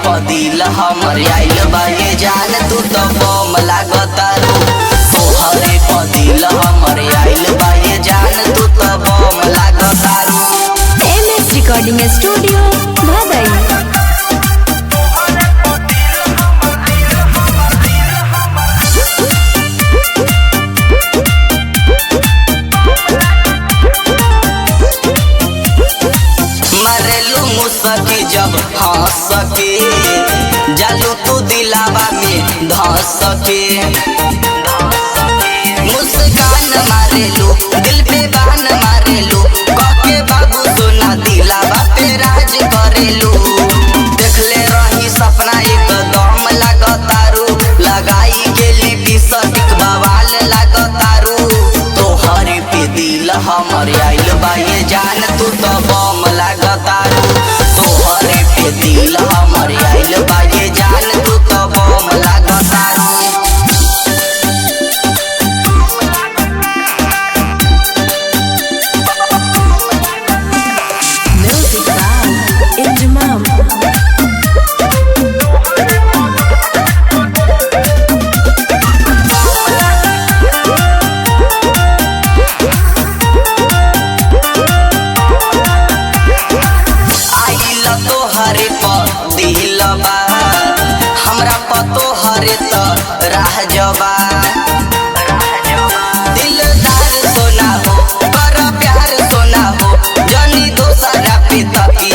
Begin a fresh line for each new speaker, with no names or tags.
पदिल हमर आइल बा ये जान तू तो बम लागतारू। तोहरे पदिल हमर आइल बा ये जान तू तो बम लागतारू।
MS रिकॉर्डिंग स्टूडियो भदई।
सके जब हंस सके जालू तू दिलावा में धस सके। मुस्कान मारेलू दिल पे बान मारेलू कके बाबू सोना दिलावा पे राज करेलू। देखले रही सपना एकदम लागतारू लगाई गेली बिसक बवाल लागतारू। तोहरे पे दिल हमर आइल बा ये जान तू तो बम लागतारू। तोहरे पे दिल हमर आइल बा ये जान तू तो बम लागतारू।
Music by Inzamam.
तोहरे पर दिल बा हमरा पतो हरे तो राह जबा। दिलदार सोना हो कर प्यार सोना हो जनी दोसरा पे तकी